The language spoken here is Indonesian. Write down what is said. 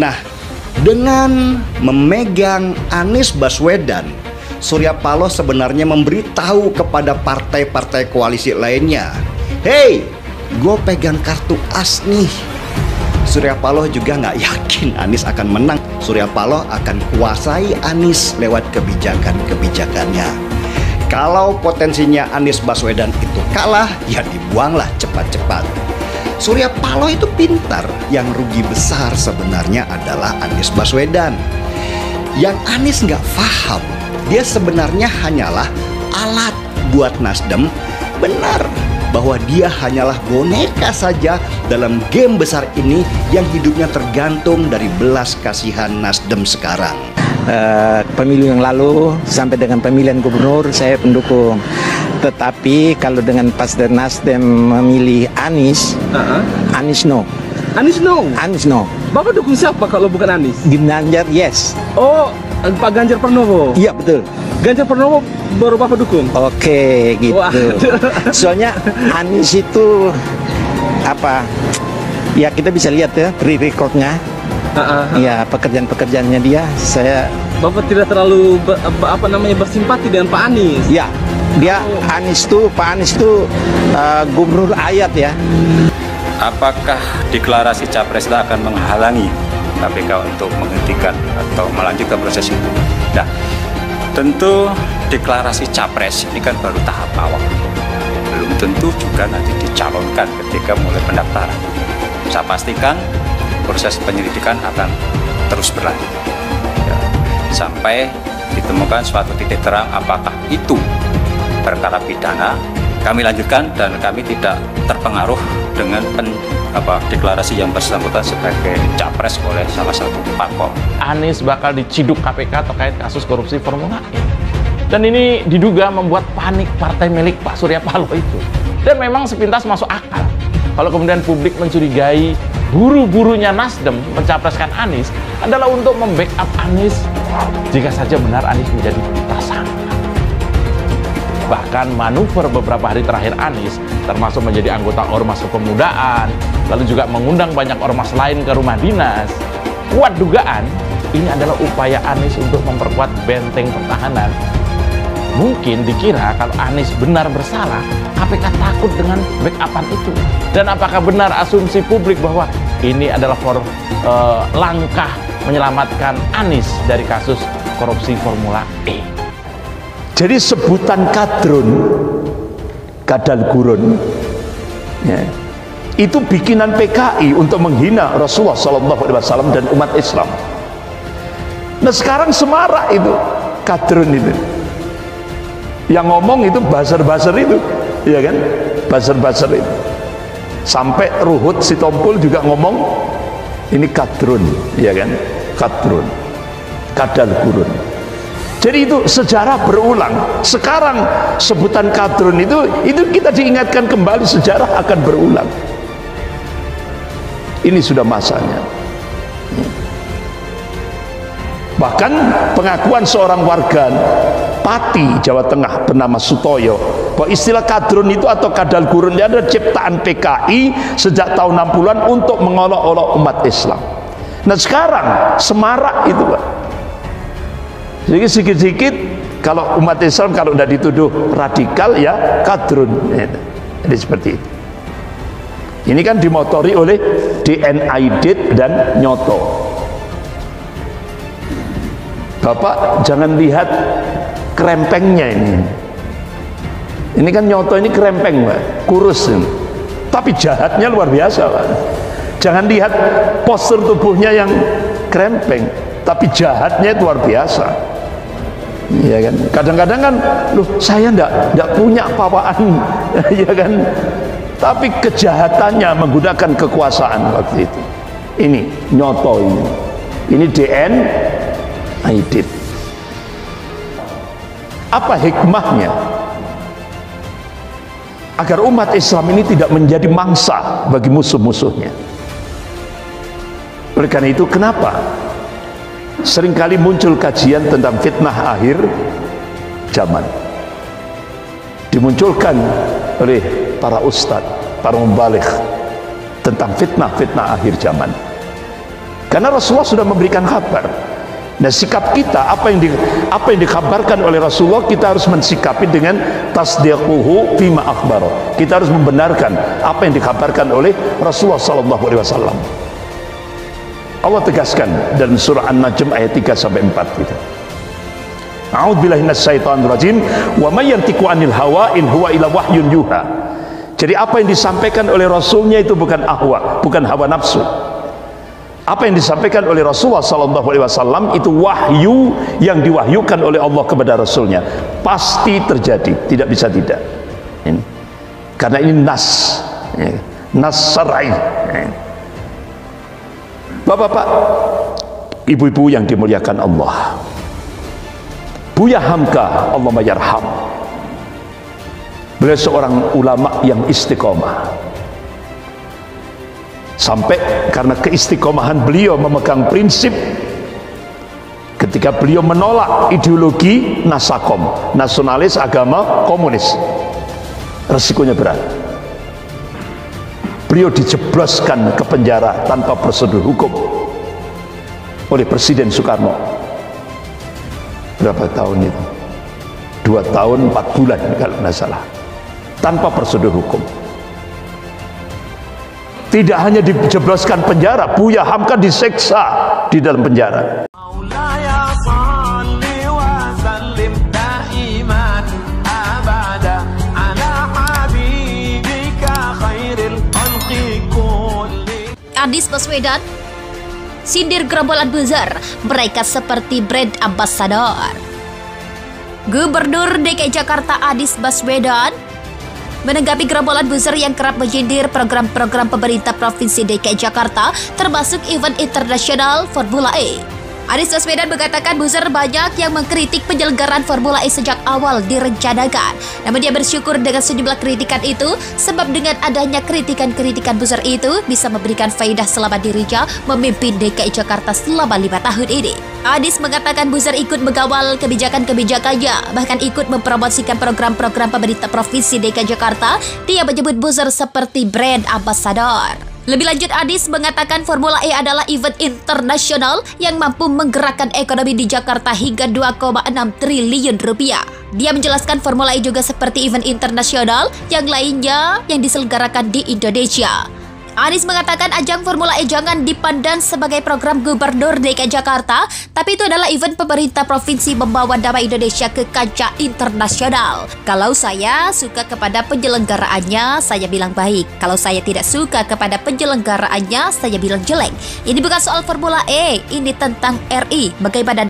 Nah, dengan memegang Anies Baswedan, Surya Paloh sebenarnya memberitahu kepada partai-partai koalisi lainnya, "Hey, gue pegang kartu as nih." Surya Paloh juga nggak yakin Anies akan menang. Surya Paloh akan kuasai Anies lewat kebijakan-kebijakannya. Kalau potensinya Anies Baswedan itu kalah, ya dibuanglah cepat-cepat. Surya Paloh itu pintar, yang rugi besar sebenarnya adalah Anies Baswedan. Yang Anies nggak paham, dia sebenarnya hanyalah alat buat Nasdem. Benar bahwa dia hanyalah boneka saja dalam game besar ini yang hidupnya tergantung dari belas kasihan Nasdem sekarang. Pemilu yang lalu sampai dengan pemilihan gubernur saya pendukung. Tetapi kalau dengan pas Nasdem memilih Anies, Anies no. Anies no? Anies no. Bapak dukung siapa kalau bukan Anies? Ganjar yes. Oh, Pak Ganjar Pranowo? Iya betul. Ganjar Pranowo baru Bapak dukung? Oke gitu. Wah. Soalnya Anies itu apa, ya kita bisa lihat ya pre-recordnya. Ya pekerjaan-pekerjaannya dia, saya. Bapak tidak terlalu bersimpati dengan Pak Anies? Ya, dia Pak Anies tuh gubernur ayat ya. Apakah deklarasi capres itu akan menghalangi KPK untuk menghentikan atau melanjutkan proses itu? Nah, tentu deklarasi capres ini kan baru tahap awal. Belum tentu juga nanti dicalonkan ketika mulai pendaftaran. Saya pastikan proses penyelidikan akan terus berlanjut ya, sampai ditemukan suatu titik terang apakah itu perkara pidana. Kami lanjutkan dan kami tidak terpengaruh dengan deklarasi yang bersangkutan sebagai capres oleh salah satu parpol. Anies bakal diciduk KPK terkait kasus korupsi Formula E. Dan ini diduga membuat panik partai milik Pak Surya Paloh itu. Dan memang sepintas masuk akal. Kalau kemudian publik mencurigai buru-burunya Nasdem mencapreskan Anies adalah untuk membackup Anies jika saja benar Anies menjadi tersangka. Bahkan manuver beberapa hari terakhir Anies, termasuk menjadi anggota Ormas Kepemudaan, lalu juga mengundang banyak ormas lain ke rumah dinas. Kuat dugaan, ini adalah upaya Anies untuk memperkuat benteng pertahanan. Mungkin dikira kalau Anies benar bersalah, KPK takut dengan backupan itu. Dan apakah benar asumsi publik bahwa ini adalah langkah menyelamatkan Anies dari kasus korupsi Formula E? Jadi sebutan kadal gurun, ya, itu bikinan PKI untuk menghina Rasulullah SAW dan umat Islam. Nah sekarang semarak itu kadrun itu, yang ngomong itu buzzer-buzzer itu, ya kan, buzzer-buzzer itu. Sampai Ruhut Sitompul juga ngomong ini kadrun, ya kan, kadal gurun. Jadi itu sejarah berulang. Sekarang sebutan kadrun itu kita diingatkan kembali, sejarah akan berulang. Ini sudah masanya. Bahkan pengakuan seorang warga Pati, Jawa Tengah bernama Sutoyo, bahwa istilah kadrun itu atau kadal gurun itu adalah ciptaan PKI sejak tahun 60-an untuk mengolok-olok umat Islam. Nah sekarang semarak itu Pak. Jadi sedikit-sedikit kalau umat Islam kalau tidak dituduh radikal ya kadrun. Jadi seperti itu. Ini kan dimotori oleh DNAID dan Nyoto. Bapak jangan lihat krempengnya ini. Ini kan Nyoto ini krempeng Pak, kurus ini. Tapi jahatnya luar biasa Pak. Jangan lihat postur tubuhnya yang krempeng, tapi jahatnya luar biasa. Ya kan, kadang-kadang kan, loh saya enggak punya pawaan, ya kan, tapi kejahatannya menggunakan kekuasaan waktu itu. Ini Nyoto ini DNAID. Apa hikmahnya? Agar umat Islam ini tidak menjadi mangsa bagi musuh-musuhnya. Oleh karena itu, kenapa seringkali muncul kajian tentang fitnah akhir zaman, dimunculkan oleh para ustadz, para mubaligh tentang fitnah-fitnah akhir zaman. Karena Rasulullah sudah memberikan kabar. Nah, sikap kita, apa yang dikabarkan oleh Rasulullah, kita harus mensikapi dengan tasdiquhu fima akhbaro. Kita harus membenarkan apa yang dikabarkan oleh Rasulullah sallallahu alaihi wasallam. Allah tegaskan dalam surah An-Najm ayat 3 sampai 4 gitu. A'udzubillahi minasyaitonir rajim, wa may yantiqu 'anil hawa in huwa illa wahyun yuha. Jadi apa yang disampaikan oleh Rasulnya itu bukan ahwa, bukan hawa nafsu. Apa yang disampaikan oleh Rasulullah SAW itu wahyu yang diwahyukan oleh Allah kepada Rasulnya. Pasti terjadi, tidak bisa tidak. Ini. Karena ini nas, nas syar'i. Bapak-bapak, ibu-ibu yang dimuliakan Allah, Buya Hamka, Allah mayarham, beliau seorang ulama yang istiqomah. Sampai karena keistiqomahan beliau memegang prinsip, ketika beliau menolak ideologi nasakom, nasionalis agama komunis, resikonya berat. Beliau dijebloskan ke penjara tanpa prosedur hukum oleh Presiden Soekarno. Berapa tahun itu? 2 tahun 4 bulan kalau tidak salah, tanpa prosedur hukum. Tidak hanya dijebloskan penjara, Buya Hamka diseksa di dalam penjara. Anies Baswedan sindir gerombolan buzzer, mereka seperti brand ambassador. Gubernur DKI Jakarta Anies Baswedan menanggapi gerombolan buzzer yang kerap menyindir program-program pemerintah Provinsi DKI Jakarta, termasuk event internasional Formula E. Anies Baswedan mengatakan buzzer banyak yang mengkritik penyelenggaraan Formula E sejak awal direncanakan. Namun dia bersyukur dengan sejumlah kritikan itu, sebab dengan adanya kritikan-kritikan buzzer itu bisa memberikan faedah selama dirinya memimpin DKI Jakarta selama 5 tahun ini. Anies mengatakan buzzer ikut mengawal kebijakan-kebijakannya, bahkan ikut mempromosikan program-program pemerintah Provinsi DKI Jakarta. Dia menyebut buzzer seperti brand ambassador. Lebih lanjut, Anies mengatakan Formula E adalah event internasional yang mampu menggerakkan ekonomi di Jakarta hingga 2,6 triliun rupiah. Dia menjelaskan Formula E juga seperti event internasional yang lainnya yang diselenggarakan di Indonesia. Anies mengatakan ajang Formula E jangan dipandang sebagai program Gubernur DKI Jakarta, tapi itu adalah event pemerintah provinsi membawa nama Indonesia ke kancah internasional. Kalau saya suka kepada penyelenggaraannya, saya bilang baik. Kalau saya tidak suka kepada penyelenggaraannya, saya bilang jelek. Ini bukan soal Formula E, ini tentang RI. Bagaimana